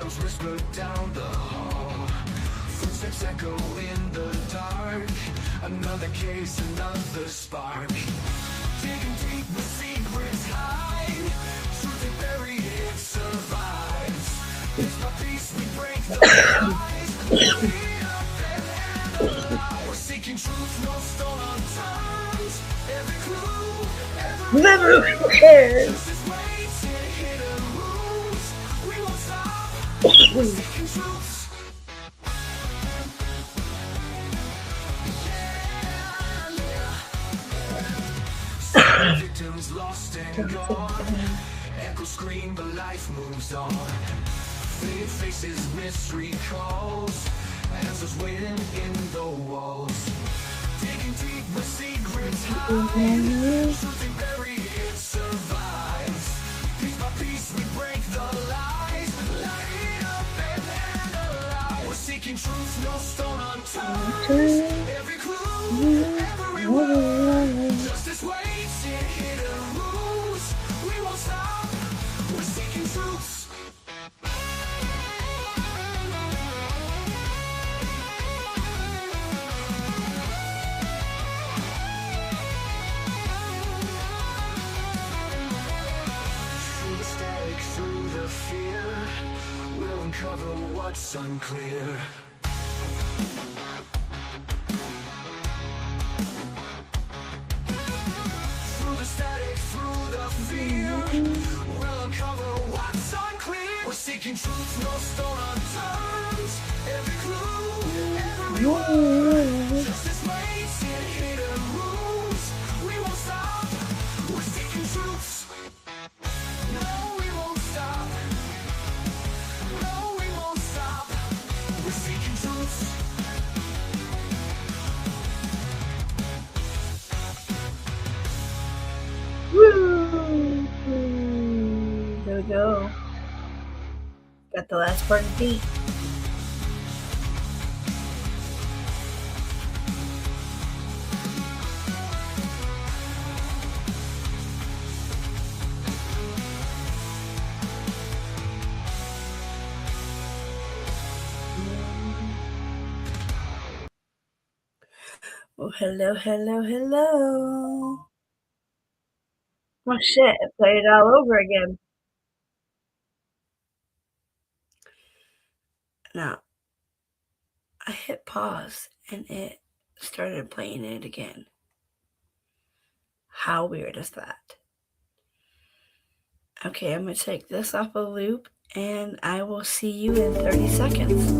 Echoes whisper down the hall. Footsteps echo in the dark. Another case, another spark. Digging deep, the secrets hide. Truth they bury, it survives. Piece by piece, we break the lies. We're seeking truth, no stone unturned. Every clue, every Never cares. justice waits in hidden rooms. We won't stop. We're seeking truth. Victims lost and gone. Echoes scream, but life moves on. Faded faces, mystery calls. Answers waiting in the walls. Digging deep, the secrets hide. Truth they bury, it survives. Piece by piece, we break the lies. Light it up and analyze. We're seeking truth, no stone unturned. Every clue, every word. Justice waits in hidden rooms. We won't stop. We're seeking truth. Through the static, through the fear, we'll uncover what's unclear. Through the static, through the fear, we'll uncover what's unclear. We're seeking truth, no stone unturned. Every clue, every word. Justice waits in hidden rooms. We won't stop. We're seeking truth. No, we won't stop. No, we won't stop. We're seeking truth. Woo! There we go. Got the last part of the beat. Oh, hello, hello, hello. Oh, shit. I played it all over again. Now, I hit pause and it started playing it again. How weird is that? Okay, I'm going to take this off a loop and I will see you in 30 seconds.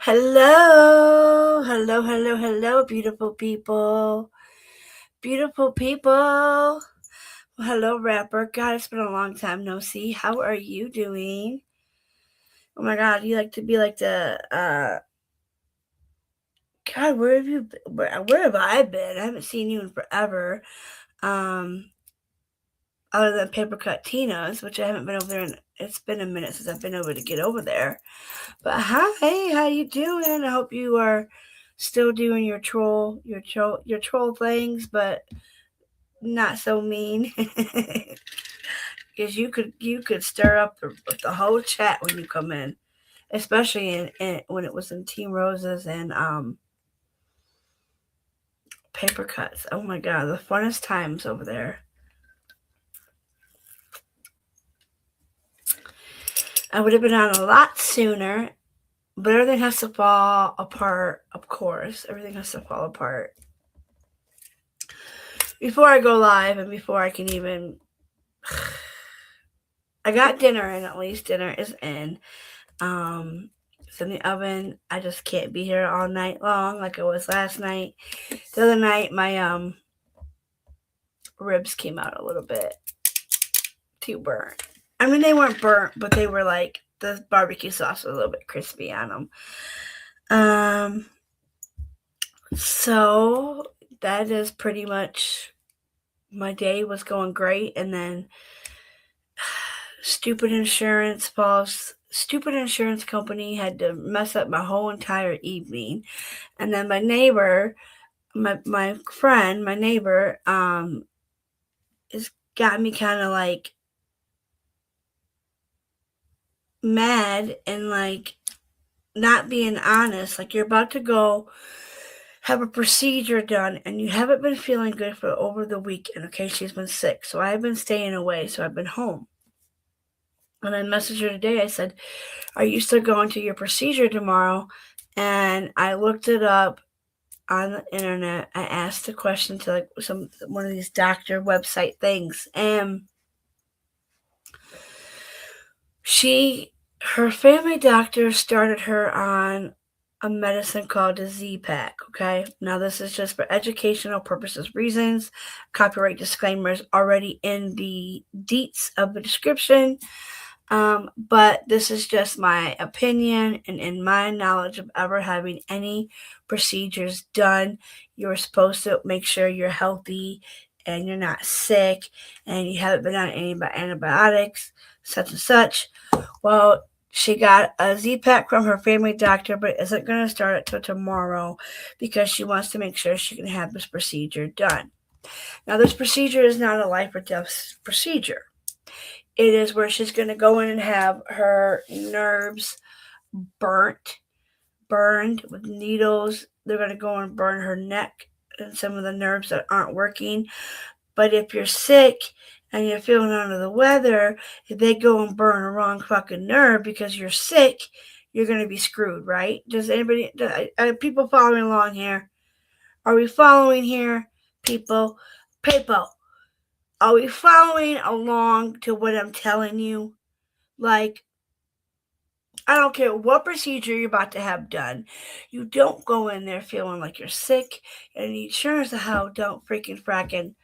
Hello, hello, hello, hello, beautiful people. Beautiful people. Well, hello, rapper. God, it's been a long time no see. How are you doing? Oh my God, you like to be like the, God, where have you been? Where have I been? I haven't seen you in forever. Other than Paper Cut Tina's, which I haven't been over there in, it's been a minute since I've been able to get over there. But hi, how you doing? I hope you are still doing your troll things, but not so mean. Because you could stir up the whole chat when you come in, especially in when it was in Team Roses and Paper Cuts. Oh my God, the funnest times over there. I would have been on a lot sooner, but everything has to fall apart, of course. Everything has to fall apart before I go live and before I can even... I got dinner in, at least. Dinner is in. It's in the oven. I just can't be here all night long like I was last night. The other night, my ribs came out a little bit too burnt. I mean, they weren't burnt, but they were like the barbecue sauce was a little bit crispy on them. So that is pretty much, my day was going great, and then stupid insurance company had to mess up my whole entire evening. And then my neighbor, my friend, my neighbor, has got me kind of like mad and like not being honest. Like, you're about to go have a procedure done and you haven't been feeling good for over the weekend. Okay, she's been sick, so I've been staying away, so I've been home. And I messaged her today. I said, are you still going to your procedure tomorrow? And I looked it up on the internet. I asked the question to like one of these doctor website things, and her family doctor started her on a medicine called a Z-Pack. Okay, now this is just for educational purposes reasons. Copyright disclaimers already in the deets of the description. But this is just my opinion, and in my knowledge of ever having any procedures done, you're supposed to make sure you're healthy and you're not sick and you haven't been on any antibiotics, such and such. Well, she got a Z-Pack from her family doctor, but isn't going to start it till tomorrow because she wants to make sure she can have this procedure done. Now, this procedure is not a life or death procedure. It is where she's going to go in and have her nerves burned with needles. They're going to go and burn her neck and some of the nerves that aren't working. But if you're sick and you're feeling under the weather, if they go and burn a wrong fucking nerve because you're sick, you're going to be screwed, right? Are people following along here? Are we following here, people? Are we following along to what I'm telling you? Like, I don't care what procedure you're about to have done. You don't go in there feeling like you're sick, and you sure as hell don't fracking.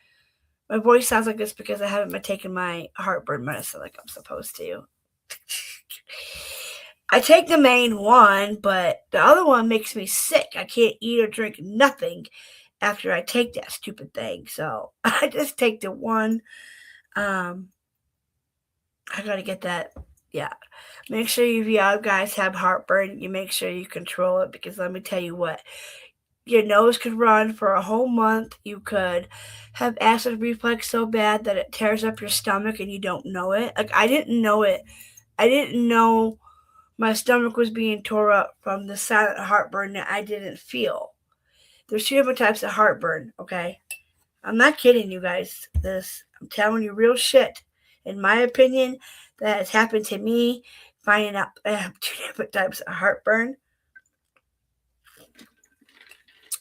My voice sounds like this because I haven't been taking my heartburn medicine like I'm supposed to. I take the main one, but the other one makes me sick. I can't eat or drink nothing after I take that stupid thing. So I just take the one. I gotta get that. Yeah. Make sure if you guys have heartburn, you make sure you control it, because let me tell you what, your nose could run for a whole month. You could have acid reflux so bad that it tears up your stomach and you don't know it. Like, I didn't know it. I didn't know my stomach was being tore up from the silent heartburn that I didn't feel. There's two different types of heartburn, okay? I'm not kidding you guys. I'm telling you real shit. In my opinion, that has happened to me, finding out I have two different types of heartburn.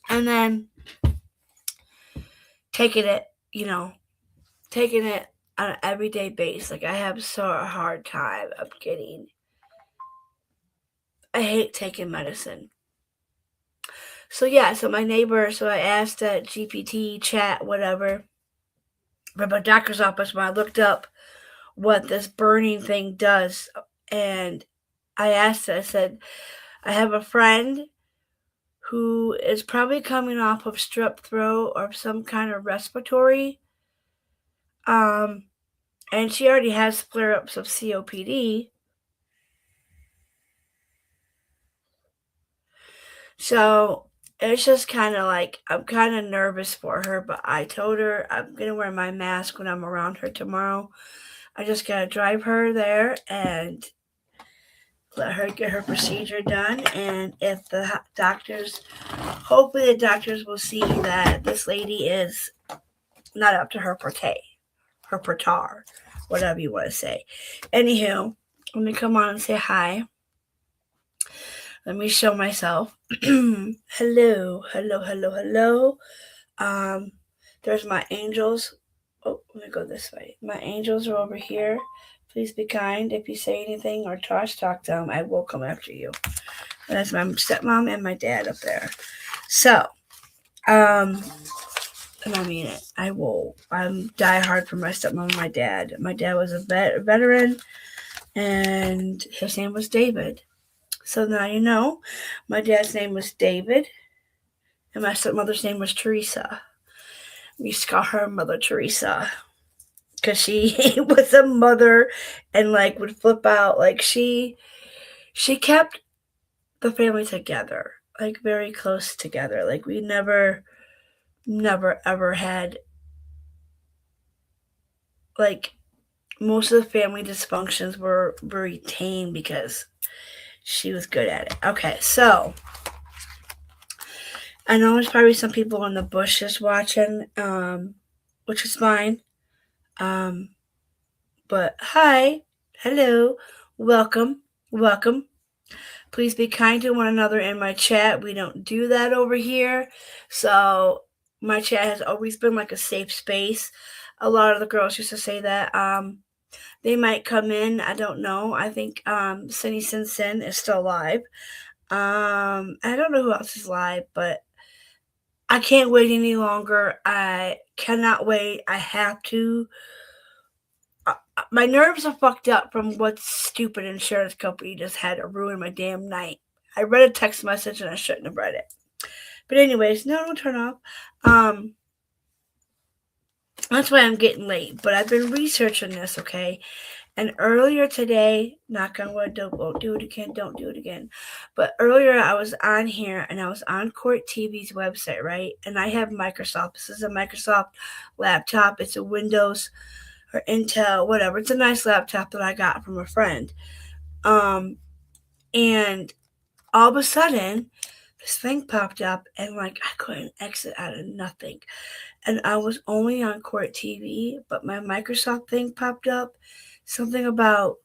And then taking it on an everyday basis. Like, I have so a hard time of I hate taking medicine. So my neighbor, I asked that GPT, chat, whatever, from my doctor's office when I looked up what this burning thing does. And I asked her, I said, I have a friend who is probably coming off of strep throat or some kind of respiratory. And she already has flare-ups of COPD. So it's just kind of like, I'm kind of nervous for her, but I told her I'm going to wear my mask when I'm around her tomorrow. I just got to drive her there and let her get her procedure done. And if hopefully the doctors will see that this lady is not up to her petard, whatever you want to say. Anywho, let me come on and say hi. Let me show myself. Hello. There's my angels. Oh, let me go this way. My angels are over here. Please be kind. If you say anything or talk to them, I will come after you. That's my stepmom and my dad up there. So, and I mean it. I'm die hard for my stepmom and my dad. My dad was a veteran. and his name was David. So now you know, my dad's name was David, and my stepmother's name was Teresa. We used to call her Mother Teresa because she was a mother and like would flip out. Like she kept the family together, like very close together. Like we never ever had like most of the family dysfunctions were retained because she was good at it. Okay, so I know there's probably some people in the bushes watching, which is fine. Um, but hi, hello, welcome, welcome. Please be kind to one another in my chat. We don't do that over here. So my chat has always been like a safe space. A lot of the girls used to say that. They might come in. I don't know. I think Cindy Sin Sin is still alive. I don't know who else is live, but I can't wait any longer. I cannot wait. I have to. My nerves are fucked up from what stupid insurance company just had to ruin my damn night. I read a text message and I shouldn't have read it. But anyways, no, don't turn off. That's why I'm getting late. But I've been researching this, okay? And earlier today, knock on wood, won't do it again, don't do it again. But earlier I was on here and I was on Court TV's website, right? And I have Microsoft. This is a Microsoft laptop. It's a Windows or Intel, whatever. It's a nice laptop that I got from a friend. And all of a sudden, this thing popped up and like I couldn't exit out of nothing. And I was only on Court TV, but my Microsoft thing popped up. Something about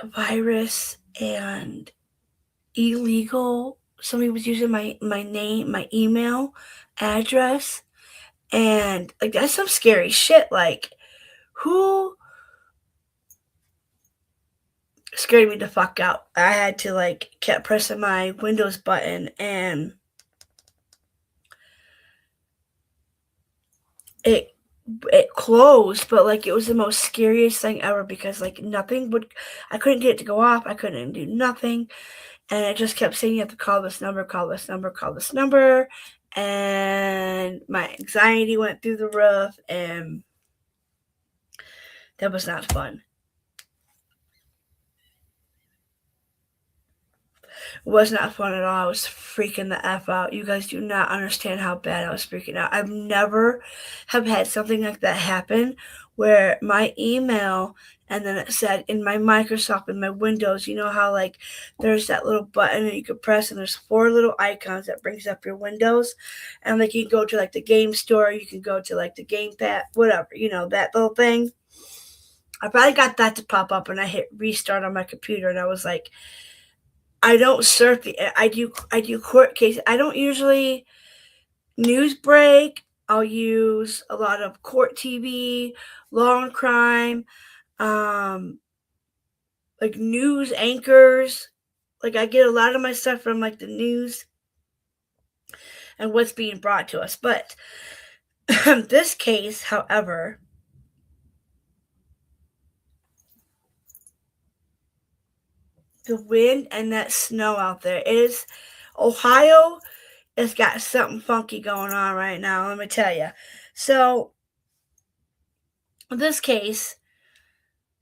a virus and illegal. Somebody was using my name, my email address, and like that's some scary shit. Like who scared me the fuck out? I had to like kept pressing my Windows button and it closed, but like it was the most scariest thing ever because like nothing would, I couldn't get it to go off. I couldn't do nothing. And it just kept saying you have to call this number, call this number, call this number. And my anxiety went through the roof and that was not fun. It was not fun at all. I was freaking the F out. You guys do not understand how bad I was freaking out. I've never have had something like that happen where my email and then it said in my Microsoft, in my Windows, you know how like there's that little button that you can press and there's 4 little icons that brings up your Windows. And like you can go to like the game store, you can go to like the gamepad, whatever, you know, that little thing. I probably got that to pop up and I hit restart on my computer and I was like, I don't surf the. I do court cases. I don't usually news break. I'll use a lot of court TV, law and crime, like news anchors. Like I get a lot of my stuff from like the news and what's being brought to us. But this case, however, the wind and that snow out there, it is Ohio. It's got something funky going on right now, let me tell you. So, this case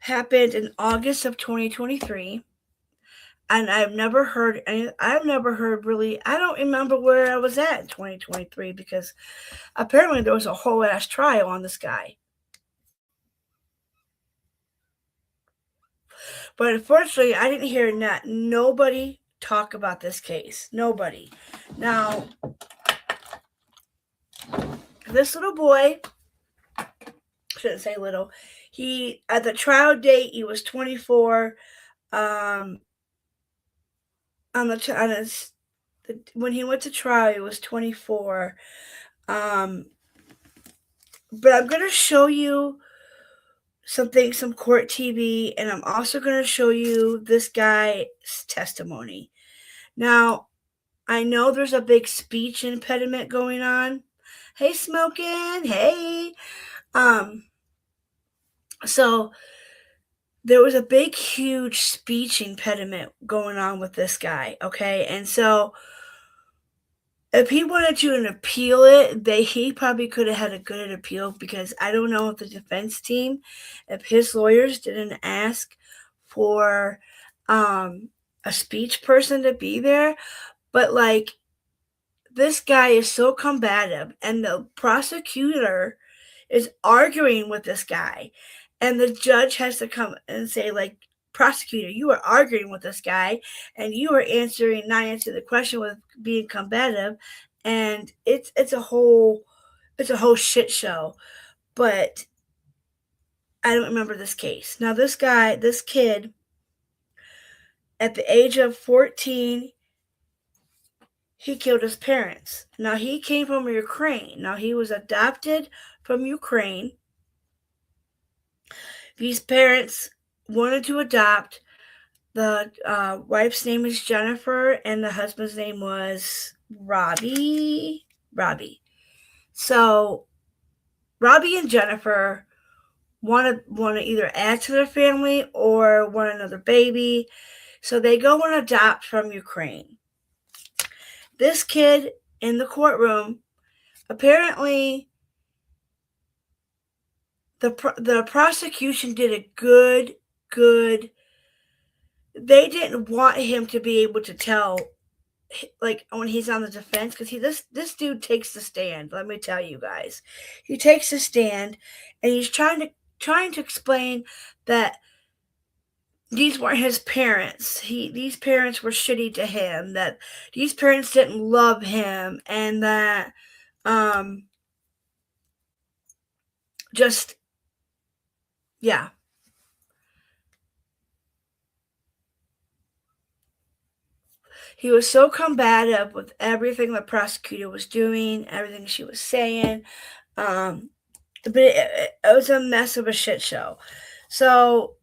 happened in August of 2023, and I've never heard really, I don't remember where I was at in 2023 because apparently there was a whole ass trial on this guy. But unfortunately, I didn't hear nobody talk about this case. Nobody. Now, this little boy, shouldn't say little, he, at the trial date, he was 24. On when he went to trial, he was 24. But I'm going to show you some court TV, and I'm also going to show you this guy's testimony. Now, I know there's a big speech impediment going on. Hey, Smokin', hey. So there was a big, huge speech impediment going on with this guy, okay? And so if he wanted to appeal it, he probably could have had a good appeal, because I don't know if the defense team, if his lawyers didn't ask for a speech person to be there, but like, this guy is so combative, and the prosecutor is arguing with this guy, and the judge has to come and say, like, prosecutor, you are arguing with this guy, and you are not answering the question with being combative, and it's a whole shit show. But I don't remember this case. Now, this kid, at the age of 14, he killed his parents. Now, he came from Ukraine. Now, he was adopted from Ukraine. These parents wanted to adopt. The wife's name is Jennifer, and the husband's name was Robbie. So, Robbie and Jennifer want to either add to their family or want another baby. So they go and adopt from Ukraine. This kid in the courtroom, apparently the prosecution did a good. They didn't want him to be able to tell, like, when he's on the defense, because this dude takes the stand. Let me tell you guys, he takes the stand, and he's trying to explain that these weren't his parents. These parents were shitty to him. That these parents didn't love him, and that just, yeah. He was so combative with everything the prosecutor was doing, everything she was saying. But it was a mess of a shit show. So,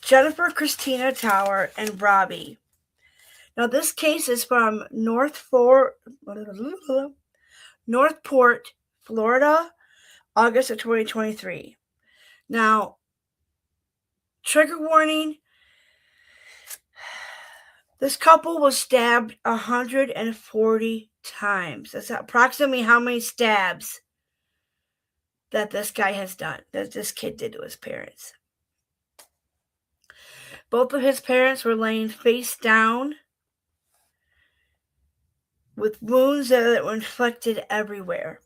Jennifer Christina Tower and Robbie. Now, this case is from Northport, Florida, August of 2023. Now, trigger warning, this couple was stabbed 140 times. That's approximately how many stabs that this guy has done, that this kid did to his parents. Both of his parents were laying face down with wounds that were inflicted everywhere.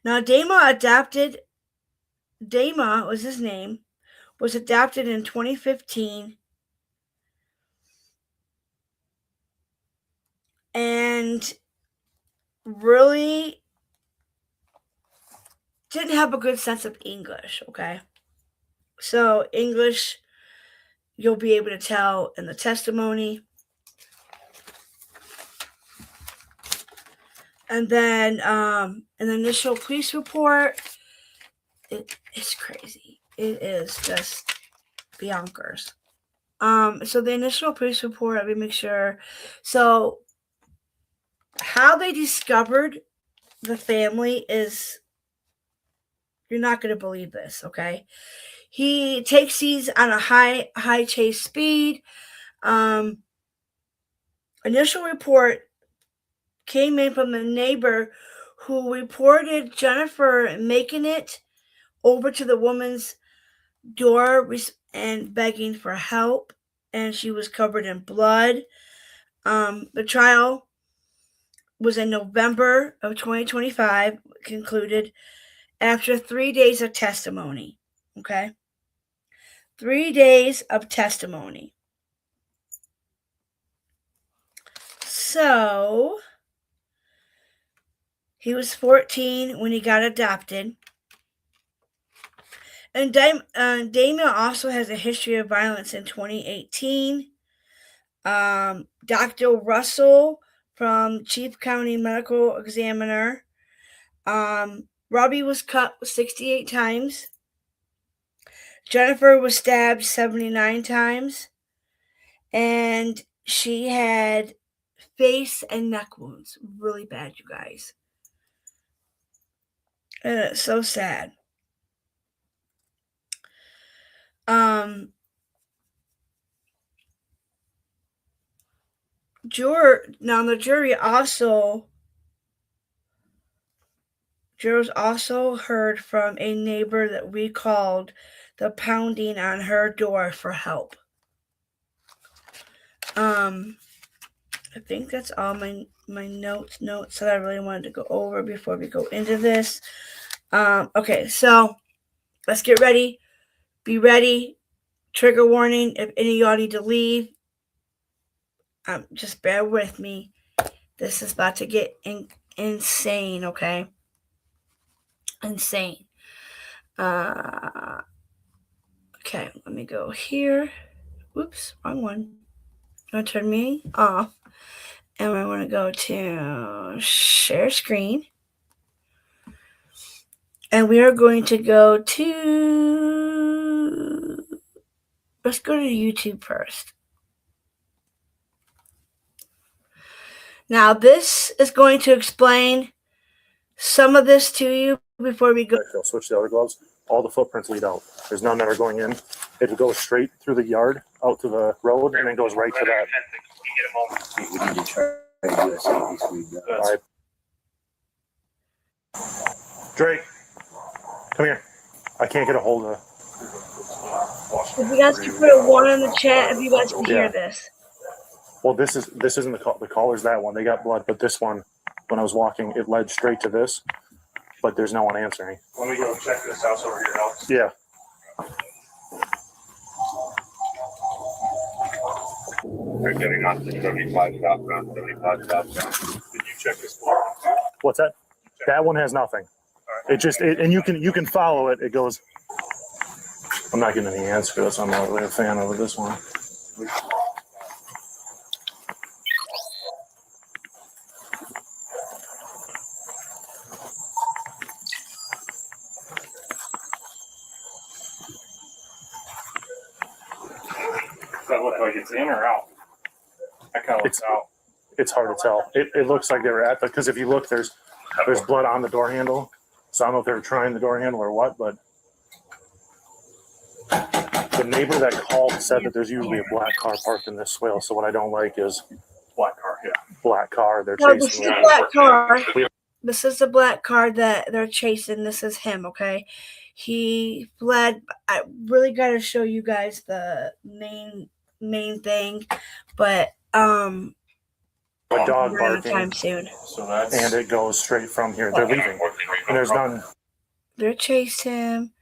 Now, Dima was his name, was adopted in 2015. And really didn't have a good sense of English, okay? So, English, you'll be able to tell in the testimony. And then an initial police report, it's crazy. It is just bonkers. So the initial police report, let me make sure. So how they discovered the family is, you're not going to believe this, okay? He takes these on a high chase speed. Initial report came in from the neighbor who reported Jennifer making it over to the woman's door and begging for help, and she was covered in blood. The trial was in November of 2025, concluded after 3 days of testimony. Okay? 3 days of testimony. So, he was 14 when he got adopted. And Dima also has a history of violence in 2018. Dr. Russell from Chief County Medical Examiner. Robbie was cut 68 times. Jennifer was stabbed 79 times. And she had face and neck wounds. Really bad, you guys. And it's so sad. the jurors also heard from a neighbor that we called the pounding on her door for help. I think that's all my notes that I really wanted to go over before we go into this. Okay, so let's get ready. Be ready. Trigger warning. If any of y'all need to leave, just bear with me. This is about to get insane, okay? Insane. Okay, let me go here. Whoops, wrong one. I'm going to turn me off. And I want to go to share screen. And we are going to go to... Let's go to YouTube first. Now, this is going to explain some of this to you before we go. They'll switch the other gloves. All the footprints lead out. There's none that are going in. It goes straight through the yard out to the road and then goes right to that. We need to try to do this. All right. Drake, come here. I can't get a hold of. If you guys can put a 1 in the chat, if you guys can hear this. Well, this isn't the call. The caller's that one. They got blood, but this one, when I was walking, it led straight to this. But there's no one answering. Let me go check this house over here now. Yeah. They're getting on to 75 southbound, 75 southbound. Did you check this board? What's that? That one has nothing. Right. It just and you can follow it. It goes. I'm not getting any answer for this. I'm not really a fan of this one. Does that look like it's in or out? That kind of looks out. It's hard to tell. It looks like they were at, because if you look, there's blood on the door handle. So I don't know if they were trying the door handle or what, but the neighbor that called said that there's usually a black car parked in this swale. So what I don't like is Black car, yeah. black car. They're No, this chasing. is a black car. This is the black car that they're chasing. This is him, okay? He fled. I really got to show you guys the main thing, but a dog barking time soon. So that's and it goes straight from here. They're leaving, and there's none. They're chasing him.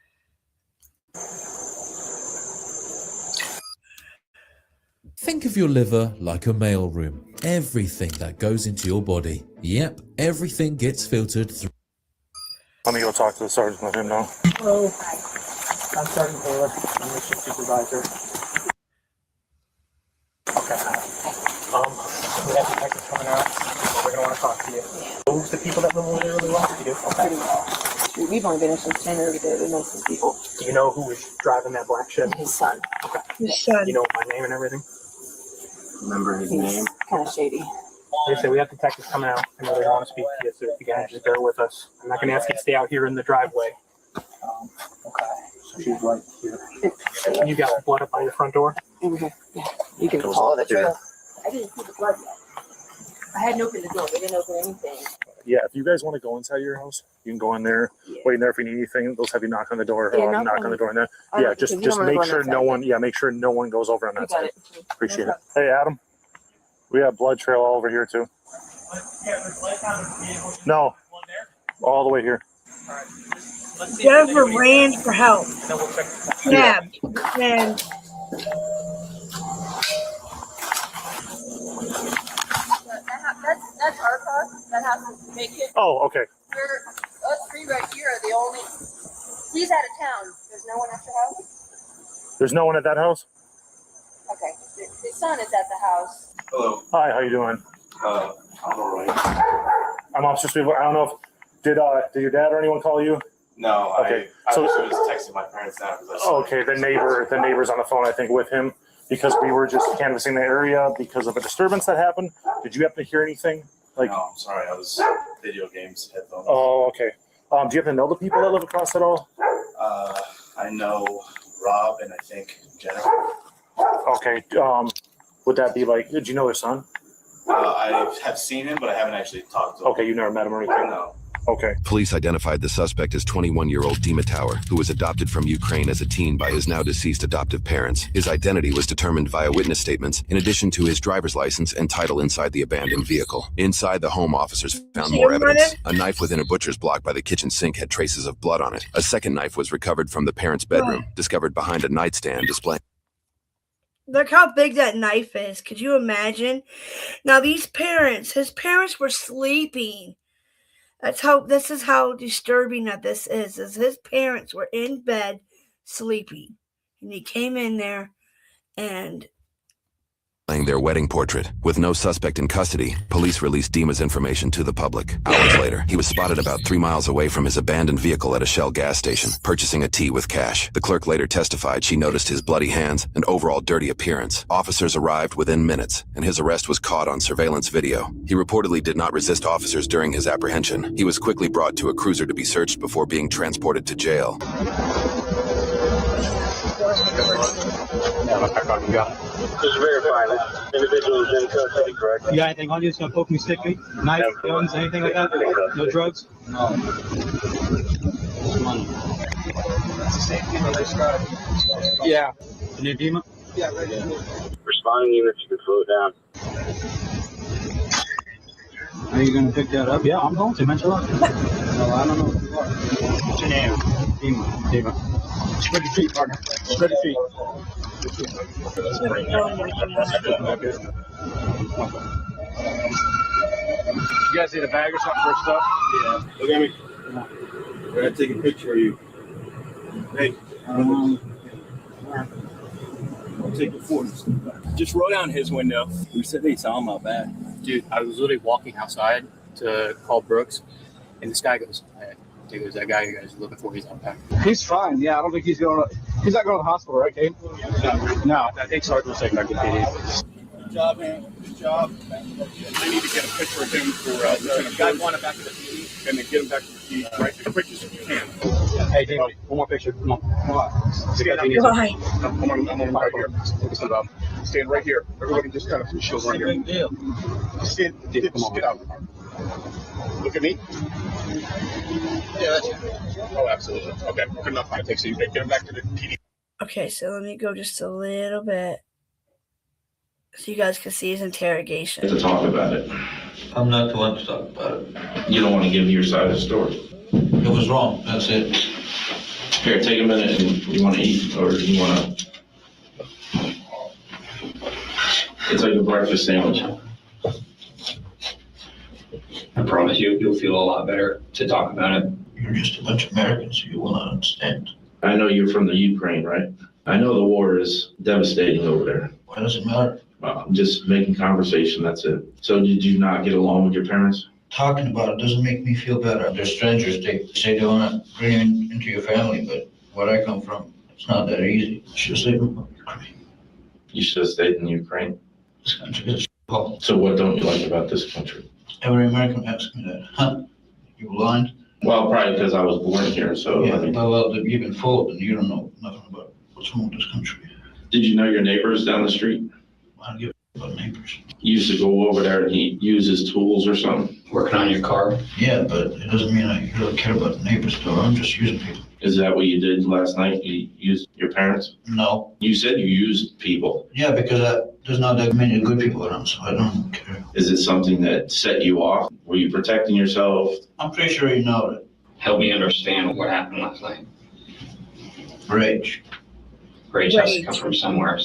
Think of your liver like a mailroom. Everything that goes into your body. Yep, everything gets filtered through. Let me go talk to the sergeant. Let him know. Hello, I'm Sergeant Taylor. I'm the shift supervisor. Okay. We have detectives coming out. We're gonna want to talk to you. Who's the people that live over there really well? You do? Okay. We've only been in since 10 every day. We know some people. Do you know who was driving that black Chevy? His son. Okay. His son. You know my name and everything? Remember his He's name? kind of shady. Like I said, we have detectives coming out. I know they want to speak to you, so if you guys just bear with us. I'm not going to ask you to stay out here in the driveway. Okay. So she's right here. You got blood up by your front door? Over here. Yeah. You can follow the trail. I didn't see the blood yet. I hadn't opened the door. We didn't open anything. Yeah, if you guys want to go inside your house, you can go in there. Yeah. Wait in there if you need anything. They'll have you knock on the door Yeah, or knock knock on the door in there. All Yeah, right, just because you don't make wanna go sure on that no side. one. Yeah, make sure no one goes over on You that got side. it. Appreciate it. Hey, Adam, we have blood trail all over here too. No, all the way here. Jennifer ran for help. Then we'll check. Yeah. And That's our car. That has to make it. Oh, okay. Us three right here are the only. He's out of town. There's no one at your house? There's no one at that house? Okay. His son is at the house. Hello. Hi, how you doing? I'm all right. I'm Officer Spiegel. I don't know if did your dad or anyone call you? No, Okay, I so- was texting my parents now because I saw. Oh, okay, the neighbor's on the phone, I think, with him because we were just canvassing the area because of a disturbance that happened. Did you happen to hear anything? Like, No, I'm sorry. I was video games headphones. oh, okay. Do you happen to know the people that live across at all? I know Rob and I think Jennifer. Okay. Would that be like? Did you know his son? I have seen him, but I haven't actually talked to him. Okay, you never met him or anything? No. Okay. Police identified the suspect as 21-year-old Dima Tower, who was adopted from Ukraine as a teen by his now deceased adoptive parents. His identity was determined via witness statements, in addition to his driver's license and title inside the abandoned vehicle. Inside the home, officers found more evidence. A knife within a butcher's block by the kitchen sink had traces of blood on it. A second knife was recovered from the parents' bedroom, discovered behind a nightstand displaying. Look how big that knife is. Could you imagine? Now his parents were sleeping. This is how disturbing that this is his parents were in bed sleeping. And he came in there and their wedding portrait. With no suspect in custody, police released Dima's information to the public. Hours later, he was spotted about 3 miles away from his abandoned vehicle at a Shell gas station, purchasing a tea with cash. The clerk later testified she noticed his bloody hands and overall dirty appearance. Officers arrived within minutes, and his arrest was caught on surveillance video. He reportedly did not resist officers during his apprehension. He was quickly brought to a cruiser to be searched before being transported to jail. Just verifying this individual is in custody, correct? You got anything on you that's gonna poke me, stick me? Knife, guns, anything like that? No drugs? No. That's the same thing I described. Yeah. The new Dima? Yeah, right here. Responding units, you can slow it down. Are you gonna pick that up? Yeah, I'm going to, mention it. No, I don't know. What's your name? Dima. Spread your feet, partner. Spread your feet. You guys need a bag or something for stuff? Yeah. Look at me. We're gonna take a picture of you. Hey. I'll take the photos. Just roll down his window. We said they saw him out back. Dude, I was literally walking outside to call Brooks, and this guy goes, hey, goes, that guy you guys are looking for, he's out back. He's fine. Yeah, I don't think he's not going to the hospital, right, Kate? No, I think Sergeant was taking back the PD. Good job, man. Good job. I need to get a picture of him for Lieutenant. Guys want it back to the PD, and then get him back to the PD right as quick as you can. Hey, Dave, one more picture. Come on. Why? I'm on right here. Stand right here. Everybody just kind of shows right here. Stand, get out. Look at me. Yeah, that's it. Oh, absolutely. Okay, good enough. I think so. You can get him back to the PD. Okay, so let me go just a little bit so you guys can see his interrogation. To talk about it. I'm not the one to talk about it. You don't want to give your side of the story. It was wrong. That's it. Here, take a minute. And you want to eat, or you want to? It's like a breakfast sandwich. I promise you'll feel a lot better to talk about it. You're just a bunch of Americans. You will not understand. I know you're from the Ukraine, right? I know the war is devastating over there. Why does it matter? I'm just making conversation, that's it. So did you not get along with your parents? Talking about it doesn't make me feel better. They're strangers. They say they want to bring you into your family, but where I come from, it's not that easy. You should have stayed in Ukraine. You should have stayed in Ukraine? This country is a hole. So what don't you like about this country? Every American asks me that. Huh? You blind? Well, probably because I was born here, so. Yeah, well, you've been fooled and you don't know nothing about what's wrong with this country. Did you know your neighbors down the street? I don't give a about neighbors. You used to go over there and he uses tools or something? Working on your car? Yeah, but it doesn't mean I really care about the neighbors, though. I'm just using people. Is that what you did last night? You used your parents? No. You said you used people. Yeah, because there's not that many good people around, so I don't care. Is it something that set you off? Were you protecting yourself? I'm pretty sure you know it. Help me understand what happened last night. Rage. Rage has to come from somewhere.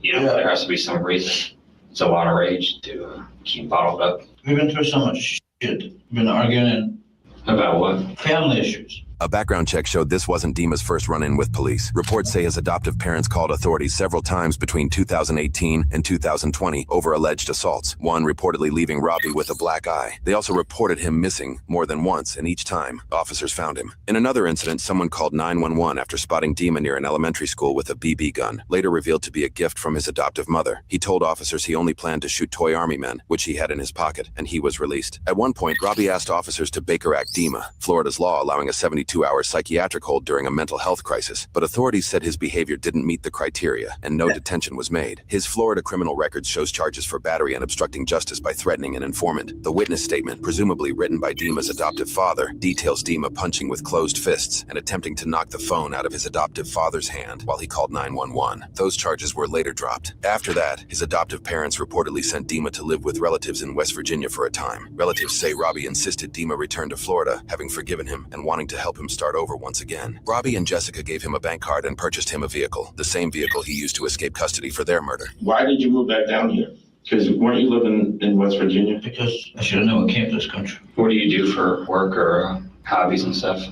There has to be some reason. It's a lot of rage to keep bottled up. We've been through so much shit. We've been arguing. About what? Family issues. A background check showed this wasn't Dima's first run-in with police. Reports say his adoptive parents called authorities several times between 2018 and 2020 over alleged assaults, one reportedly leaving Robbie with a black eye. They also reported him missing more than once, and each time, officers found him. In another incident, someone called 911 after spotting Dima near an elementary school with a BB gun, later revealed to be a gift from his adoptive mother. He told officers he only planned to shoot toy army men, which he had in his pocket, and he was released. At one point, Robbie asked officers to Baker Act Dima, Florida's law allowing a 72 72-hour psychiatric hold during a mental health crisis, but authorities said his behavior didn't meet the criteria and no detention was made. His Florida criminal record shows charges for battery and obstructing justice by threatening an informant. The witness statement, presumably written by Dima's adoptive father, details Dima punching with closed fists and attempting to knock the phone out of his adoptive father's hand while he called 911. Those charges were later dropped. After that, his adoptive parents reportedly sent Dima to live with relatives in West Virginia for a time. Relatives say Robbie insisted Dima return to Florida, having forgiven him and wanting to help him start over once again. Robbie and Jessica gave him a bank card and purchased him a vehicle, the same vehicle he used to escape custody for their murder. Why did you move back down here? Because weren't you living in West Virginia? Because I should have never came to this country. What do you do for work or hobbies and stuff?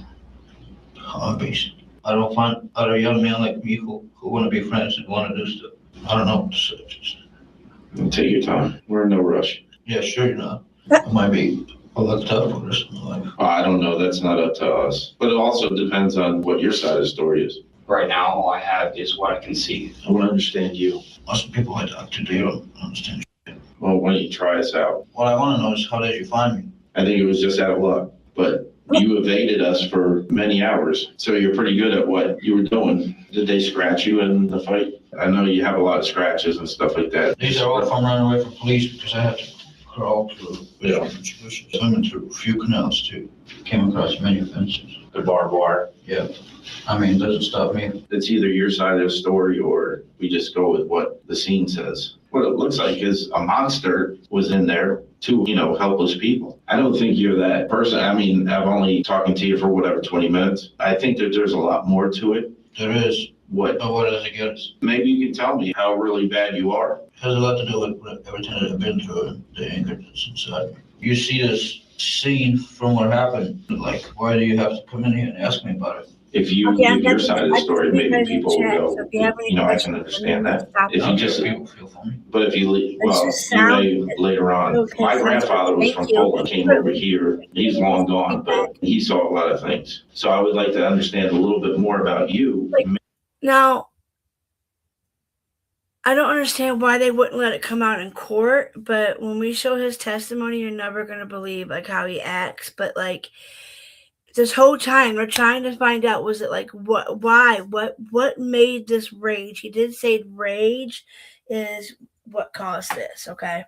Hobbies. I don't find other young men like me who want to be friends and want to do stuff. I don't know what to say. Take your time. We're in no rush. Yeah, sure you're not. I might be a little tough for this in my life. I don't know. That's not up to us. But it also depends on what your side of the story is. Right now, all I have is what I can see. I want to understand you. Lots of people I talk to, they don't understand. Well, why don't you try us out? What I want to know is how did you find me? I think it was just out of luck. But you evaded us for many hours, so you're pretty good at what you were doing. Did they scratch you in the fight? I know you have a lot of scratches and stuff like that. These are all from running away from police because I had to crawl through different bushes, swimming through a few canals too. Came across many fences. The barbed wire. Yeah. I mean, it doesn't stop me. It's either your side of the story or we just go with what the scene says. What it looks like is a monster was in there, two, helpless people. I don't think you're that person. I mean, I've only talking to you for 20 minutes. I think that there's a lot more to it. There is. What? But what does it get us? Maybe you can tell me how really bad you are. It has a lot to do with everything that I've been through and the anger that's inside me. You see this scene from what happened. Like, why do you have to come in here and ask me about it? If you give your side of the story, maybe people will go, I can understand that. If you just, but if you leave, well, you may later on. My grandfather was from Poland, came over here. He's long gone, but he saw a lot of things. So I would like to understand a little bit more about you. Now, I don't understand why they wouldn't let it come out in court, but when we show his testimony, you're never going to believe how he acts. But this whole time we're trying to find out, was it what made this rage? He did say rage is what caused this. Okay.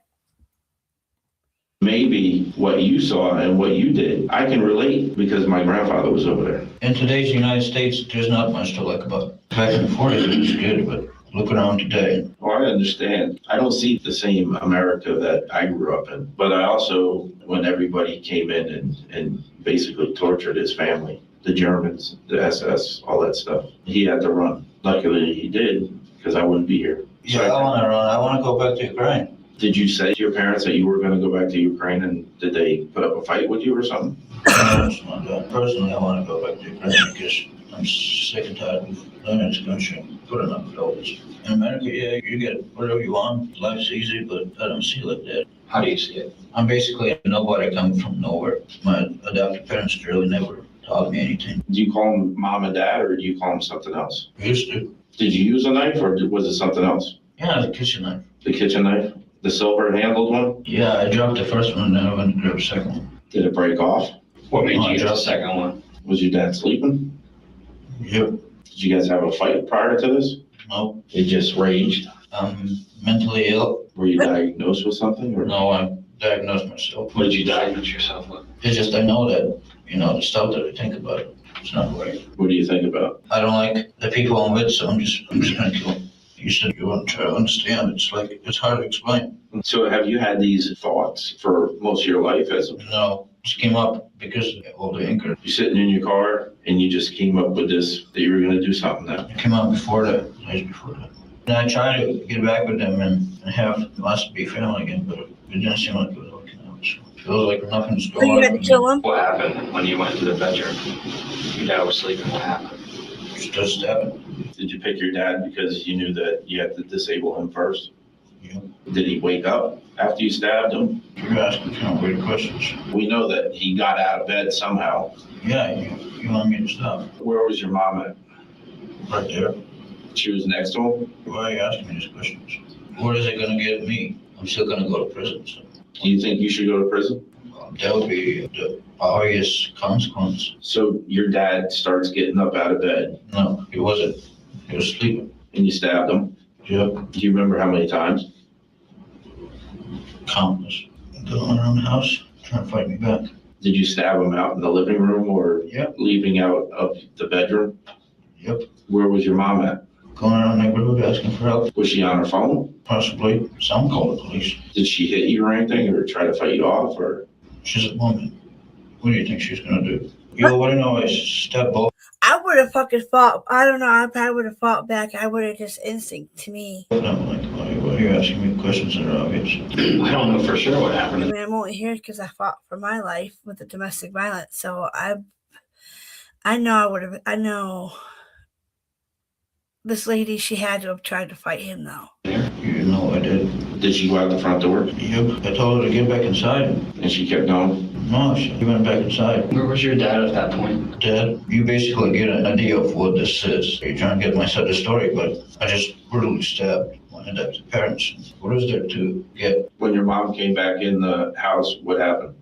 Maybe what you saw and what you did, I can relate because my grandfather was over there. In today's United States, there's not much to like about it. Back in the 40s, it was good, but look around today. Oh, I understand. I don't see the same America that I grew up in. But I also, when everybody came in and basically tortured his family, the Germans, the SS, all that stuff, he had to run. Luckily, he did, because I wouldn't be here. Yeah, I want to run. I want to go back to Ukraine. Did you say to your parents that you were going to go back to Ukraine, and did they put up a fight with you or something? No, personally, I want to go back to Ukraine because I'm sick and tired of living in this country, putting up with all this. In America, yeah, you get whatever you want. Life's easy, but I don't see it like that. How do you see it? I'm basically nobody coming from nowhere. My adopted parents really never taught me anything. Do you call them mom and dad, or do you call them something else? I used to. Did you use a knife, or was it something else? Yeah, the kitchen knife. The kitchen knife? The silver-handled one? Yeah, I dropped the first one, and then I went to grab the second one. Did it break off? What made you drop the second one? Was your dad sleeping? Yep. Did you guys have a fight prior to this? No. It just raged? I'm mentally ill. Were you diagnosed with something? Or? No, I diagnosed myself. What did you diagnose yourself with? It's just I know that, the stuff that I think about it, it's not right. What do you think about? I don't like the people I'm with, so I'm just gonna kill them. You said you want to try to understand. It's hard to explain. So have you had these thoughts for most of your life? No, just came up because of all the anger. You're sitting in your car and you just came up with this, that you were going to do something now. It came out before that, days before that. And I tried to get back with them and have us be family again, but it didn't seem like it was working out. So it feels like nothing's going on. You had to kill him? What happened when you went to the bedroom? Your dad was sleeping. What happened? It just happened. Did you pick your dad because you knew that you had to disable him first? Yeah. Did he wake up after you stabbed him? You're asking kind of weird questions. We know that he got out of bed somehow. Yeah, you want me to stop? Where was your mom at? Right there. She was next to him? Why are you asking me these questions? What is it going to get me? I'm still going to go to prison. So. Do you think you should go to prison? Well, That would be the obvious consequence. So your dad starts getting up out of bed. No, he wasn't. He was sleeping. And you stabbed him? Yep. Do you remember how many times? Countless. Going around the house, trying to fight me back. Did you stab him out in the living room or leaving out of the bedroom? Yep. Where was your mom at? Going around the neighborhood asking for help. Was she on her phone? Possibly. Some called the police. Did she hit you or anything or try to fight you off or? She's a woman. What do you think she's gonna do? You wouldn't know I stabbed both. I would have fucking fought. I don't know. I probably would have fought back. I would have just instinct to me. I'm like, why are you asking me questions that are obvious? I don't know for sure what I happened. mean, I'm only here because I fought for my life with the domestic violence. So I know I would have. I know this lady. She had to have tried to fight him though. You know I did. Did she go out the front door? Yep. I told her to get back inside. And she kept going? No, she went back inside. Where was your dad at that point? Dad, you basically get an idea of what this is. You're trying to get my side of the story, but I just brutally stabbed my adopted parents. What is there to get? When your mom came back in the house, what happened?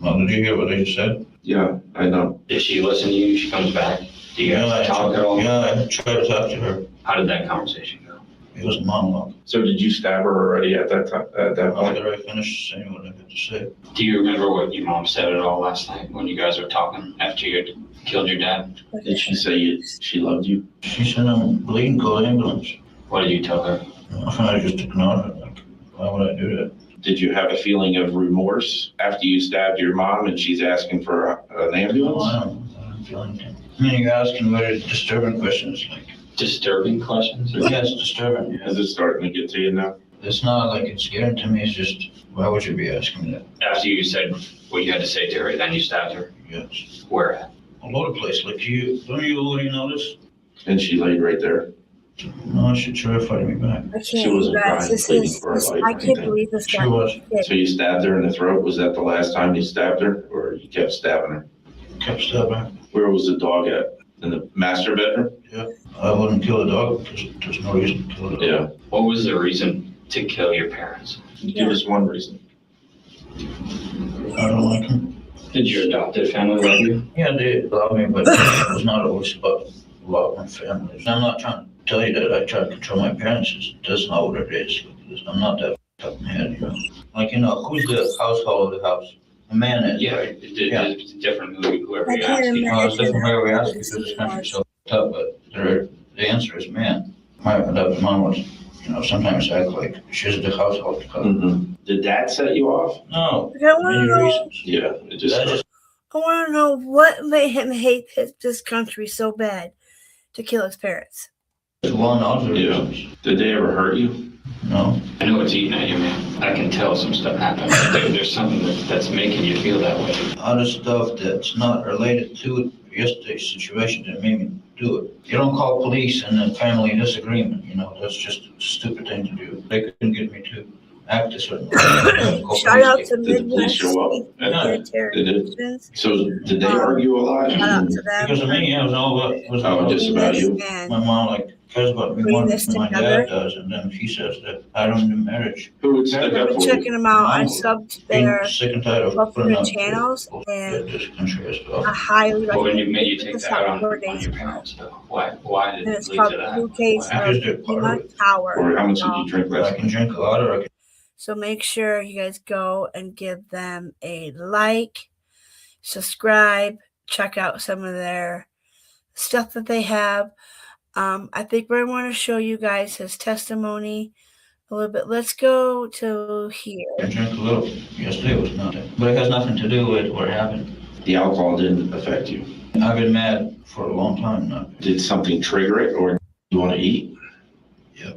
Well, did you hear what they just said? Yeah, I know. Did she listen to you? She comes back. Do you guys talk at all? Yeah, I tried to talk to her. How did that conversation go? It was a monologue. So did you stab her already at that time? At that point? After I finished saying what I had to say. Do you remember what your mom said at all last night when you guys were talking after you had killed your dad? Did she say she loved you? She said I'm bleeding, call the ambulance. What did you tell her? I just ignored her. Like, why would I do that? Did you have a feeling of remorse after you stabbed your mom and she's asking for an ambulance? No, I don't feel anything. I mean, you're asking very disturbing questions. Like, disturbing questions? Yes, disturbing. Is it starting to get to you now? It's not like it's getting to me. It's just, why would you be asking me that? After you said what you had to say to her, then you stabbed her? Yes. Where at? A lot of places. Like you, don't you already notice? And she laid right there. No, she tried to fight me back. I can't. She wasn't guys, crying, pleading for her life or I can't anything. believe this She guy. was. So you stabbed her in the throat? Was that the last time you stabbed her or you kept stabbing her? Kept stabbing her. Where was the dog at? In the master bedroom? Yeah. I wouldn't kill the dog because there's no reason to kill the dog. Yeah. What was the reason to kill your parents? Give us one reason. I don't like him. Did your adopted family love you? Yeah, they love me, but it was not always about love my family. I'm not trying to tell you that I try to control my parents. That's not what it is. I'm not that up in the head, you know. Like, you know, who's the household of the house? A man is, Yeah, right? it's different whoever I you can't ask. imagine. It's different where we ask because this country's so tough, but the answer is man. My adopted mom was, you know, sometimes act like she's the household. Mm-hmm. Did that set you off? No, I want to many know. reasons. Yeah, it just. That is I want to know what made him hate this country so bad to kill his parents. one of the Yeah. reasons. Did they ever hurt you? No. I know it's eating at you, man. I can tell some stuff happened. There's something that's making you feel that way. Other stuff that's not related to yesterday's situation that made me do it. You don't call police in a family disagreement, you know, that's just a stupid thing to do. They couldn't get me to act a certain way. Shout out to Did the police Midwest show up? Interrogations. So did they argue a lot? Shout out to them. Because of me, it was all about, just about you? And my mom like cares about me Putting more this than my together. dad does, and then she says that I don't do marriage. Who would stick up we're for you? checking them out. I Mom. subbed Being their sick and tired of both of putting their up channels, with and this country as well. I highly Well, when you recommend made you take this that out out 4 on days your ago. parents, though, why did And it it's lead called to that? Blue Case Why? Because of they're part of Dima it. Tower. Or how much did you drink I last can drink a lot or I can So make sure you guys go and give them a like, subscribe, check out some of their stuff that they have. I think we want to show you guys his testimony a little bit. Let's go to here. drink a little. Yesterday was nothing. But it has nothing to do with what happened. The alcohol didn't affect you. I've been mad for a long time now. Did something trigger it or you want to eat? Yep.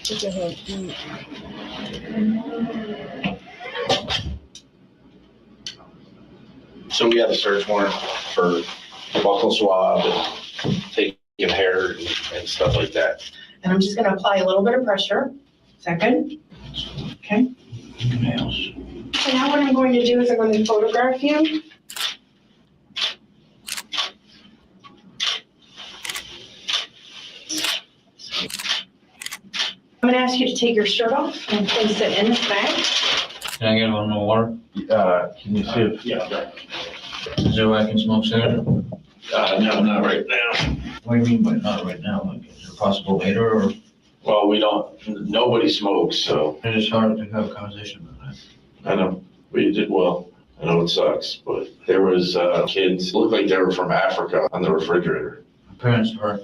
Look at him eat. So we had a search warrant for buccal swab and taking hair and stuff like that. And I'm just gonna apply a little bit of pressure. Is that good? Okay. Nails. So now what I'm going to do is I'm going to photograph you. I'm gonna ask you to take your shirt off and place it in this bag. Can I get a little more water? Can you see if? Yeah. Is there a way I can smoke cigarette? No, not right now. What do you mean by not right now? Like, is it possible later or? Well, nobody smokes, so It is hard to have a conversation about that. I know we did well. I know it sucks, but there was kids, looked like they were from Africa on the refrigerator. My parents are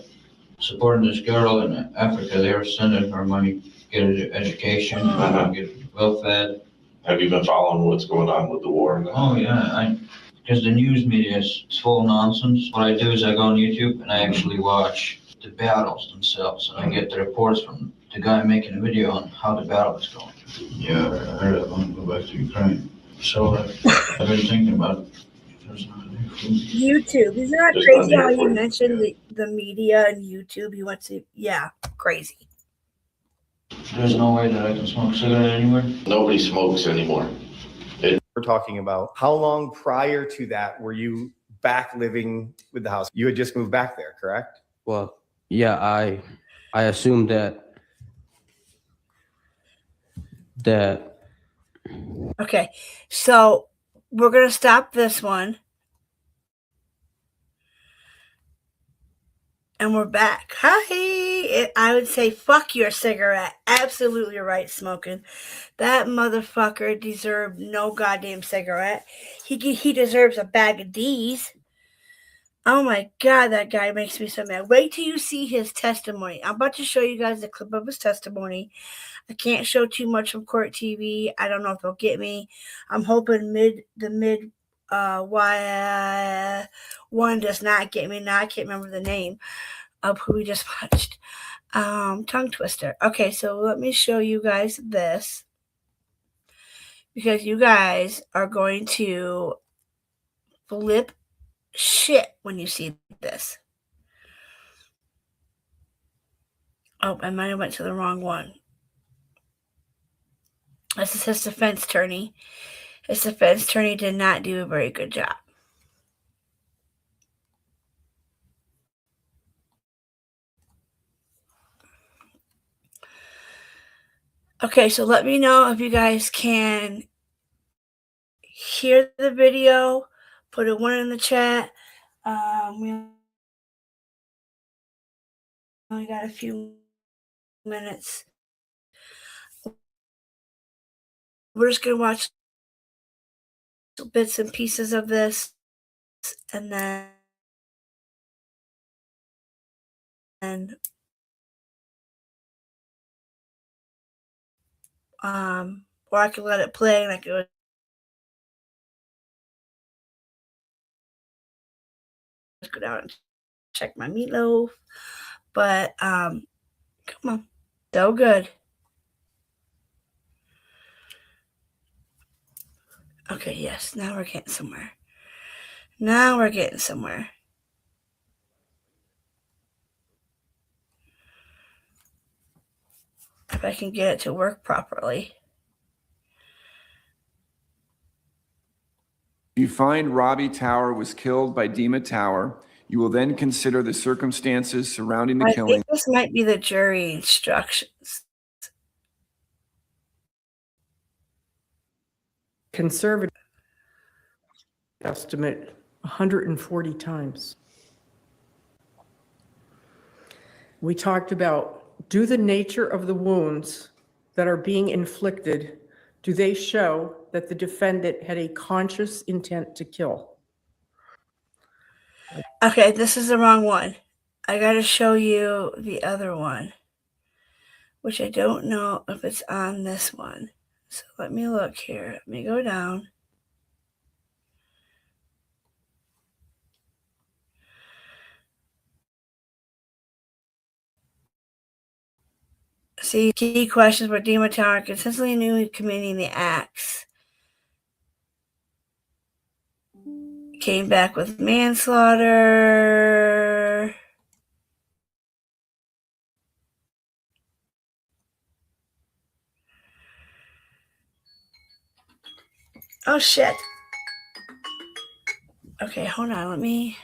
supporting this girl in Africa. They were sending her money, get an education, get well fed. Have you been following what's going on with the war? Oh, yeah, because the news media is full of nonsense. What I do is I go on YouTube and I actually watch the battles themselves. And I get the reports from the guy making a video on how the battle is going. Yeah, I heard I want to go back to Ukraine. So I've been thinking about it. YouTube. Isn't that crazy how you mentioned the media and YouTube? You went to, yeah, crazy. There's no way that I can smoke a cigarette anywhere? Nobody smokes anymore. We're talking about how long prior to that were you back living with the house? You had just moved back there, correct? Well, yeah, I assumed that. Okay, so we're gonna stop this one. And we're back. Hi. I would say fuck your cigarette. Absolutely right, smoking. That motherfucker deserved no goddamn cigarette. He deserves a bag of D's. Oh my God, that guy makes me so mad. Wait till you see his testimony. I'm about to show you guys a clip of his testimony. I can't show too much from court TV. I don't know if they'll get me. I'm hoping one does not get me. Now I can't remember the name of who we just watched. Tongue twister. Okay, so let me show you guys this, because you guys are going to flip shit when you see this. Oh, I might have went to the wrong one. This is his defense attorney. His defense attorney did not do a very good job. Okay, so let me know if you guys can hear the video. Put a 1 in the chat. We only got a few minutes. We're just going to watch bits and pieces of this, and then or I can let it play and I can go down and check my meatloaf. But come on, so good. Okay, yes, now we're getting somewhere. Now we're getting somewhere. If I can get it to work properly. If you find Robbie Tower was killed by Dima Tower, you will then consider the circumstances surrounding the killing. I think this might be the jury instructions. Conservative estimate 140 times. We talked about, do the nature of the wounds that are being inflicted, do they show that the defendant had a conscious intent to kill? Okay, this is the wrong one. I got to show you the other one, which I don't know if it's on this one. So let me look here. Let me go down. See, key questions were Dima Tower consistently knew committing the acts. Came back with manslaughter. Oh, shit. Okay, hold on. Let me...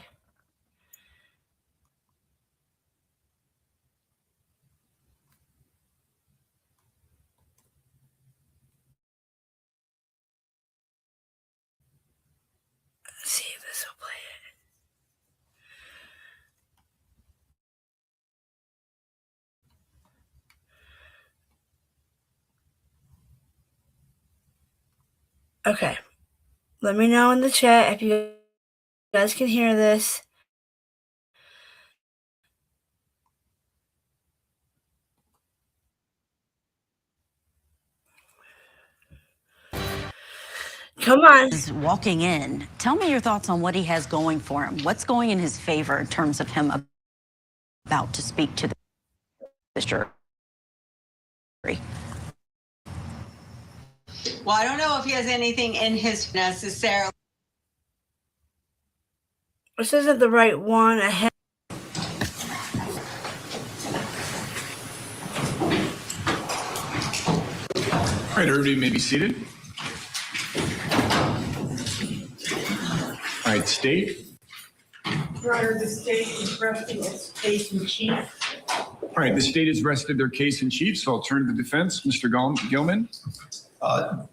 Okay. Let me know in the chat if you guys can hear this. Come on. Walking in, tell me your thoughts on what he has going for him. What's going in his favor in terms of him about to speak to the jury? Well, I don't know if he has anything in his necessarily. This isn't the right one. I have. All right, everybody may be seated. All right, state. Your Honor, the state is resting its case in chief. All right, the state has rested their case in chief, so I'll turn to the defense. Mr. Gilman.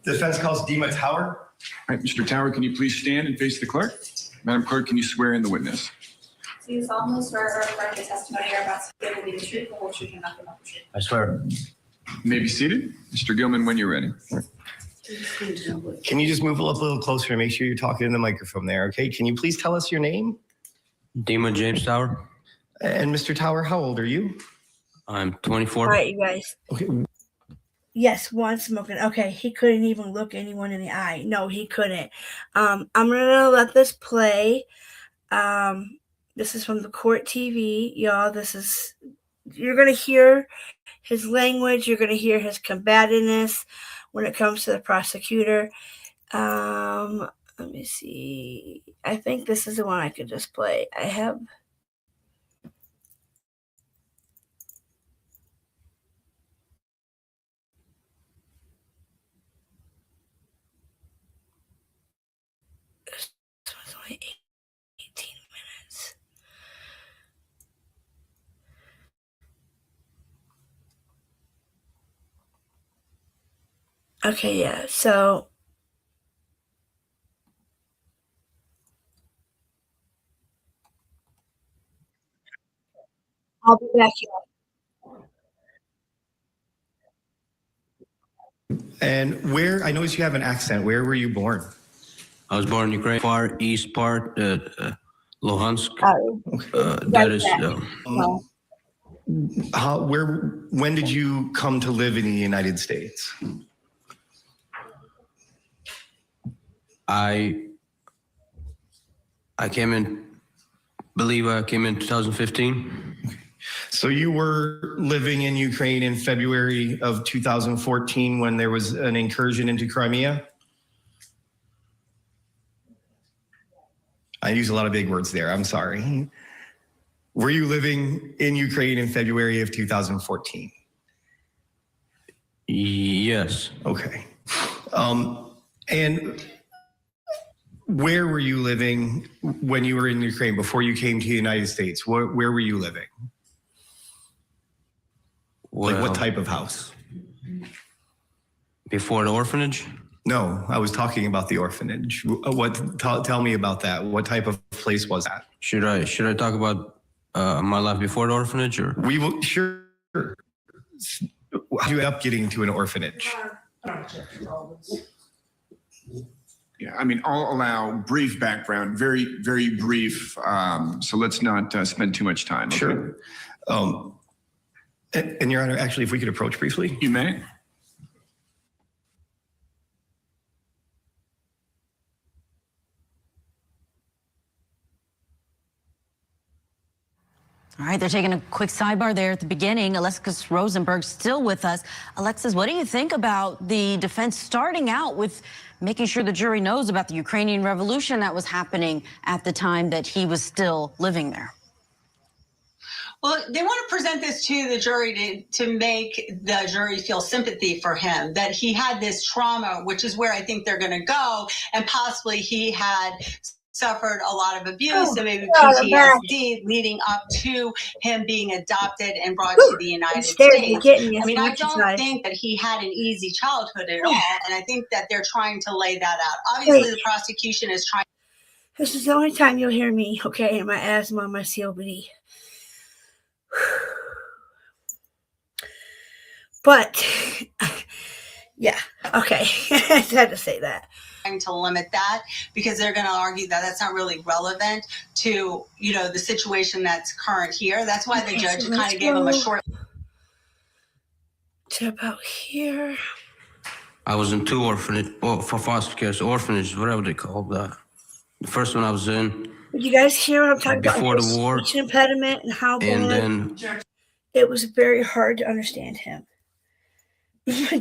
Defense calls Dima Tower. All right, Mr. Tower, can you please stand and face the clerk? Madam Clerk, can you swear in the witness? Do you solemnly swear or affirm the testimony you're about to give will be the truth, the whole truth, and nothing but the truth? I swear. You may be seated. Mr. Gilman, when you're ready. Can you just move a little closer and make sure you're talking in the microphone there, okay? Can you please tell us your name? Dima James Tower. And Mr. Tower, how old are you? I'm 24. All right, you guys. Okay. Yes, one smoking. Okay, he couldn't even look anyone in the eye. No, he couldn't. I'm gonna let this play. This is from the court TV, y'all. You're gonna hear his language. You're gonna hear his combativeness when it comes to the prosecutor. Let me see. I think this is the one I could just play. I have. This was only 18 minutes. Okay, yeah. So I'll be back here. And where, I noticed you have an accent. Where were you born? I was born in Ukraine, far east part, Luhansk. Oh, That is. When did you come to live in the United States? I came in, I came in 2015. So you were living in Ukraine in February of 2014 when there was an incursion into Crimea? I use a lot of big words there. I'm sorry. Were you living in Ukraine in February of 2014? Yes. Okay. And where were you living when you were in Ukraine before you came to the United States? Where were you living? Well, like what type of house? Before the orphanage? No, I was talking about the orphanage. Tell me about that. What type of place was that? Should I talk about my life before the orphanage, or? We will, sure. How did you end up getting to an orphanage? Yeah, I mean, I'll allow brief background, very, very brief. So let's not spend too much time. Okay? Sure. And Your Honor, actually, if we could approach briefly. You may. All right, they're taking a quick sidebar there at the beginning. Alexis Rosenberg still with us. Alexis, what do you think about the defense starting out with making sure the jury knows about the Ukrainian revolution that was happening at the time that he was still living there? Well, they want to present this to the jury to make the jury feel sympathy for him, that he had this trauma, which is where I think they're going to go, and possibly he had suffered a lot of abuse and maybe PTSD leading up to him being adopted and brought to the United States. I mean, I don't think that he had an easy childhood at all, and I think that they're trying to lay that out. Obviously, the prosecution is trying. This is the only time you'll hear me, okay, my asthma, my COPD. But, yeah, okay, I had to say that. to limit that because they're going to argue that that's not really relevant to, the situation that's current here. That's why the judge kind of gave them a short. To about here. I was in 2 orphanage, for foster care, orphanage, whatever they call that. The first one I was in. Did you guys hear what I'm talking before about? The war, speech impediment and how bad and then it was very hard to understand him.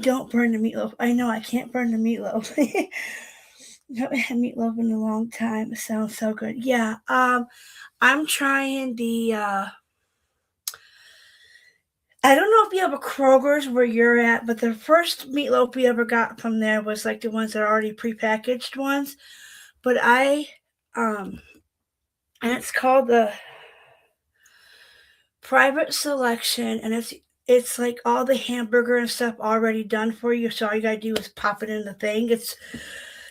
Don't burn the meatloaf. I know I can't burn the meatloaf. I haven't had meatloaf in a long time. It sounds so good. Yeah. I'm trying the I don't know if you have a Kroger's where you're at, but the first meatloaf we ever got from there was like the ones that are already prepackaged ones. But and it's called the Private Selection, and it's like all the hamburger and stuff already done for you. So all you gotta do is pop it in the thing. It's,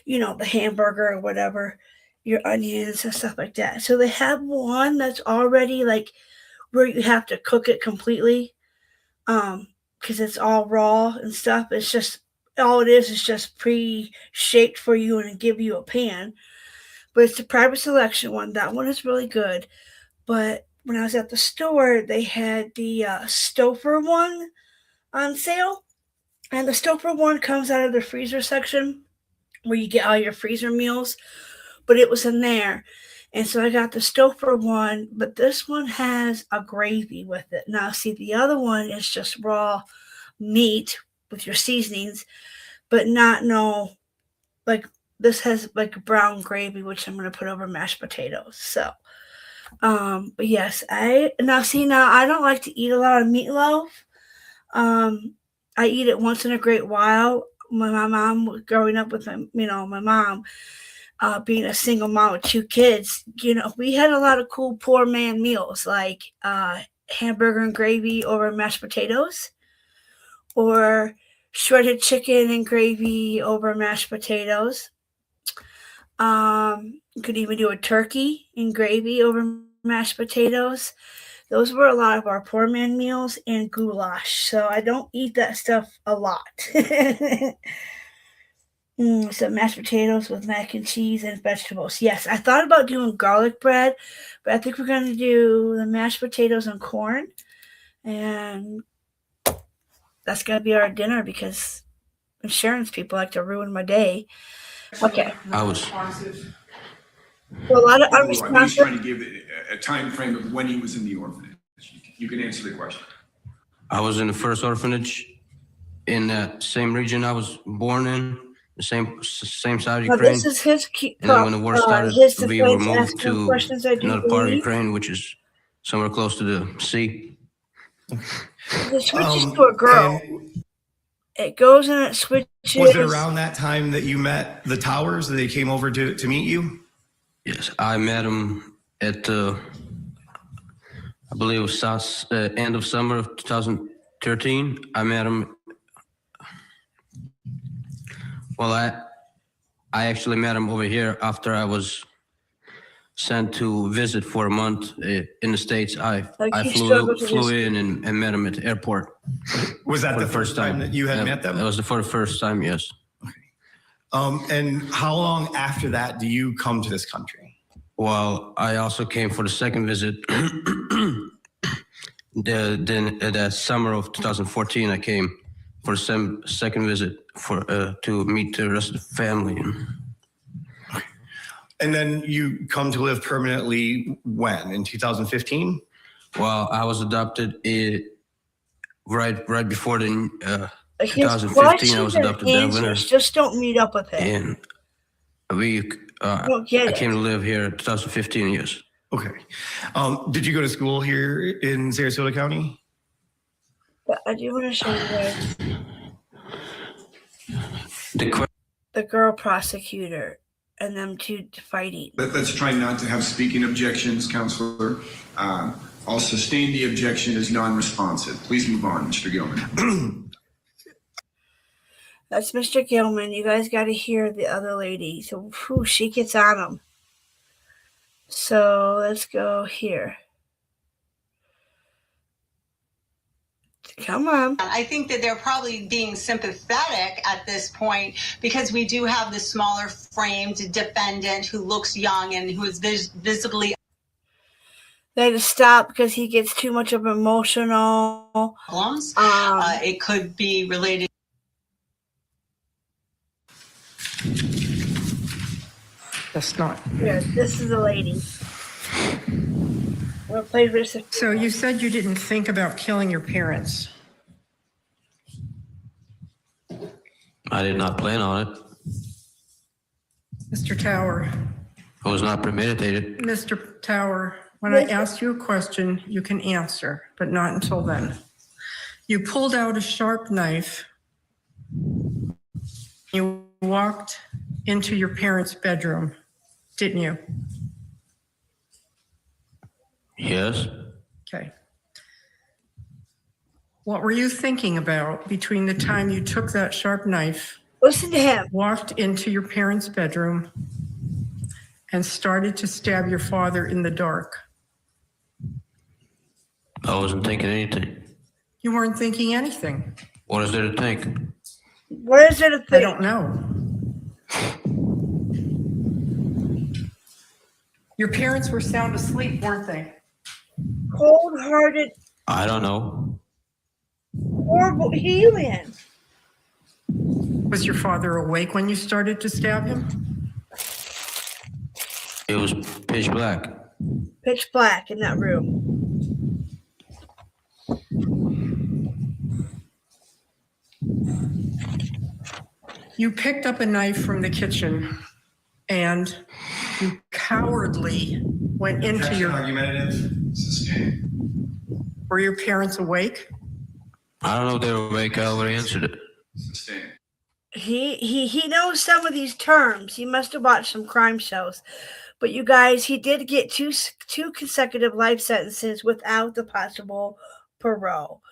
the hamburger or whatever, your onions and stuff like that. So they have one that's already like where you have to cook it completely. Because it's all raw and stuff. It's just, all it is just pre-shaped for you and give you a pan. But it's the Private Selection one. That one is really good. But when I was at the store, they had the Stouffer one on sale. And the Stouffer one comes out of the freezer section where you get all your freezer meals. But it was in there. And so I got the Stouffer one, but this one has a gravy with it. Now, see, the other one is just raw meat with your seasonings, but this has like brown gravy, which I'm going to put over mashed potatoes. So, but yes, I don't like to eat a lot of meatloaf. I eat it once in a great while. My mom, growing up with my mom, being a single mom with 2 kids, we had a lot of cool poor man meals like hamburger and gravy over mashed potatoes, or shredded chicken and gravy over mashed potatoes. You could even do a turkey and gravy over mashed potatoes. Those were a lot of our poor man meals, and goulash. So I don't eat that stuff a lot. So mashed potatoes with mac and cheese and vegetables. Yes, I thought about doing garlic bread, but I think we're going to do the mashed potatoes and corn. And that's going to be our dinner because insurance people like to ruin my day. Okay. So a lot of I'm just trying to give a time frame of when he was in the orphanage. You can answer the question. I was in the first orphanage in that same region I was born in. The same side of Ukraine. This is his key. And then when the war started, we were moved to another part of Ukraine, which is somewhere close to the sea. It switches to a girl. It goes and it switches. Was it around that time that you met the Towers, that they came over to meet you? Yes, I met him at, I believe it was end of summer of 2013. I met him. Well, I actually met him over here after I was sent to visit for a month in the States. I flew in and met him at the airport. Was that the first time that you had met them? That was for the first time, yes. Okay. And how long after that do you come to this country? Well, I also came for the second visit. That summer of 2014, I came for the second visit to meet the rest of the family. And then you come to live permanently when? In 2015? Well, I was adopted right before the 2015. I was adopted that winter. Just don't meet up with him. And I came to live here in 2015, yes. Okay. Did you go to school here in Sarasota County? I do want to show you guys the girl prosecutor and them two fighting. Let's try not to have speaking objections, Counselor. I'll sustain the objection as non-responsive. Please move on, Mr. Gilman. That's Mr. Gilman. You guys got to hear the other lady. So she gets on him. So let's go here. Come on. I think that they're probably being sympathetic at this point because we do have the smaller framed defendant who looks young and who is visibly. They had to stop because he gets too much of emotional problems. It could be related. That's not. Yeah, this is the lady. We'll play for this. So you said you didn't think about killing your parents. I did not plan on it. Mr. Tower. It was not premeditated. Mr. Tower, when I ask you a question, you can answer, but not until then. You pulled out a sharp knife. You walked into your parents' bedroom, didn't you? Yes. Okay. What were you thinking about between the time you took that sharp knife, listen to him, walked into your parents' bedroom, and started to stab your father in the dark? I wasn't thinking anything. You weren't thinking anything. What is there to think? What is there to think? I don't know. Your parents were sound asleep, weren't they? Cold-hearted, I don't know. horrible human. Was your father awake when you started to stab him? It was pitch black. Pitch black in that room. You picked up a knife from the kitchen and you cowardly went into your... Argumentative. Sustained. Were your parents awake? I don't know if they were awake. I already answered it. Sustained. He knows some of these terms. He must have watched some crime shows. But you guys, he did get two consecutive life sentences without the possible parole.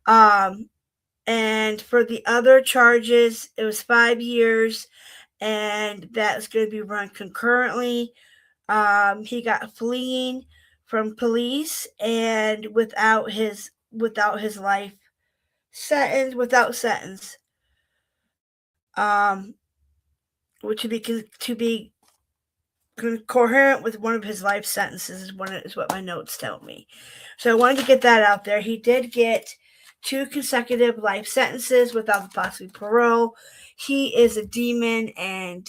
And for the other charges, it was 5 years, and that's going to be run concurrently. He got fleeing from police and without his life sentence, which to be coherent with one of his life sentences is what my notes tell me. So I wanted to get that out there. He did get 2 consecutive life sentences without the possible parole. He is a demon, and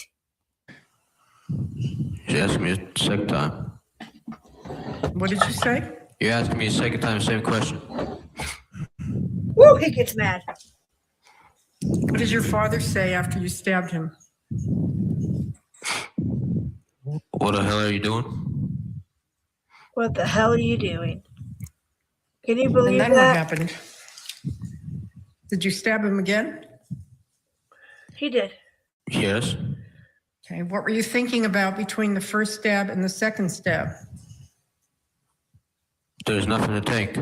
You asked me a second time. What did you say? You asked me a second time, same question. woo, he gets mad. What did your father say after you stabbed him? What the hell are you doing? What the hell are you doing? Can you believe and then that? What happened? Did you stab him again? He did. Yes. Okay, what were you thinking about between the first stab and the second stab? There's nothing to think.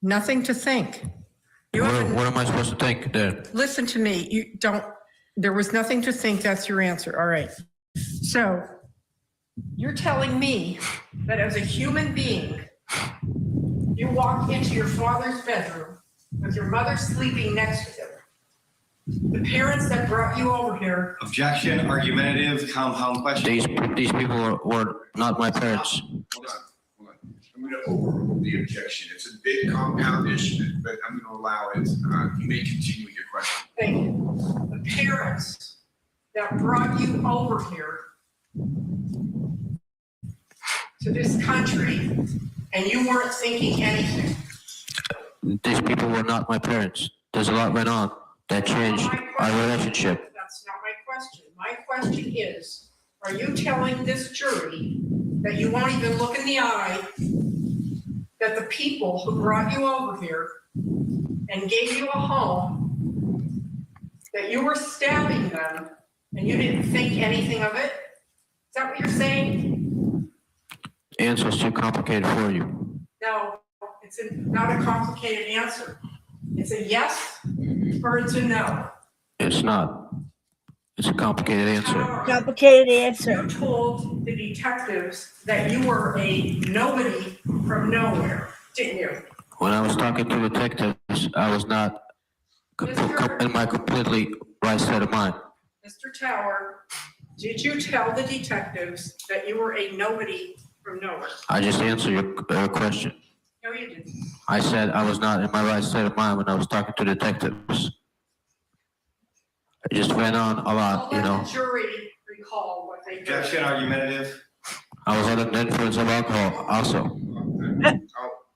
Nothing to think. What am I supposed to think, Dad? Listen to me. There was nothing to think. That's your answer. All right. So you're telling me that as a human being, you walked into your father's bedroom with your mother sleeping next to him. The parents that brought you over here. Objection, argumentative, compound question. These people were not my parents. Hold on. I'm going to overrule the objection. It's a bit compoundish, but I'm going to allow it. You may continue with your question. Thank you. The parents that brought you over here to this country, and you weren't thinking anything. These people were not my parents. There's a lot went on that changed our relationship. That's not my question. My question is, are you telling this jury that you won't even look in the eye that the people who brought you over here and gave you a home, that you were stabbing them and you didn't think anything of it? Is that what you're saying? The answer's too complicated for you. No, it's not a complicated answer. It's a yes or it's a no. It's not. It's a complicated answer. Complicated answer. You told the detectives that you were a nobody from nowhere, didn't you? When I was talking to the detectives, I was not in my completely right state of mind. Mr. Tower, did you tell the detectives that you were a nobody from nowhere? I just answered your question. No, you didn't. I said I was not in my right state of mind when I was talking to detectives. It just went on a lot, I'll let the jury recall what they did. Objection, argumentative. I was under the influence of alcohol also.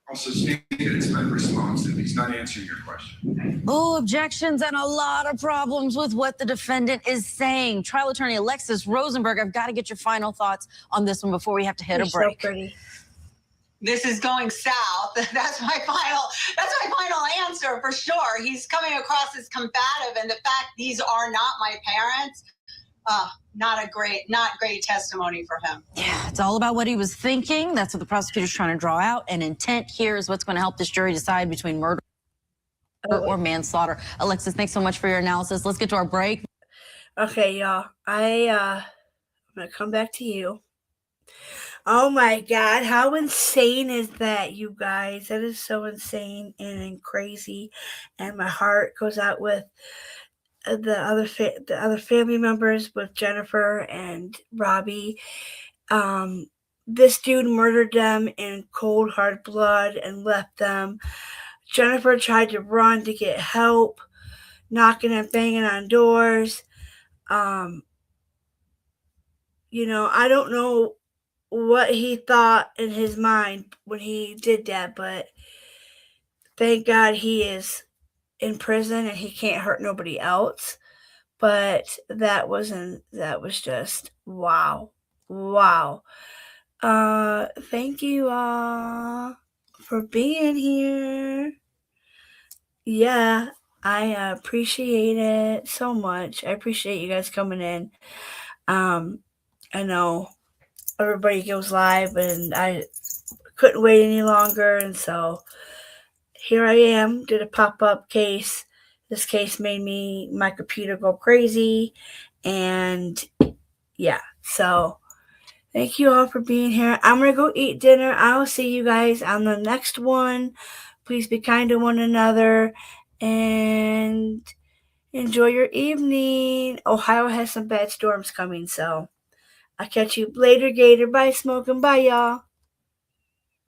I'll sustain that it's unresponsive. He's not answering your question. Oh, objections and a lot of problems with what the defendant is saying. Trial attorney Alexis Rosenberg, I've got to get your final thoughts on this one before we have to hit a break. So pretty. This is going south. That's my final answer for sure. He's coming across as combative, and the fact these are not my parents, not great testimony for him. Yeah, it's all about what he was thinking. That's what the prosecutor's trying to draw out. And intent here is what's going to help this jury decide between murder or manslaughter. Alexis, thanks so much for your analysis. Let's get to our break. Okay, y'all. I'm going to come back to you. Oh my God, how insane is that, you guys? That is so insane and crazy. And my heart goes out with the other family members, with Jennifer and Robbie. This dude murdered them in cold, hard blood and left them. Jennifer tried to run to get help, knocking and banging on doors. I don't know what he thought in his mind when he did that, but thank God he is in prison and he can't hurt nobody else. But that was just wow. Thank you all for being here. Yeah, I appreciate it so much. I appreciate you guys coming in. I know everybody goes live and I couldn't wait any longer, and so here I am. Did a pop-up case. This case made my computer go crazy, and yeah, so thank you all for being here. I'm gonna go eat dinner. I'll see you guys on the next one. Please be kind to one another and enjoy your evening. Ohio has some bad storms coming, so I'll catch you later, Gator. Bye, Smoke, and bye, y'all.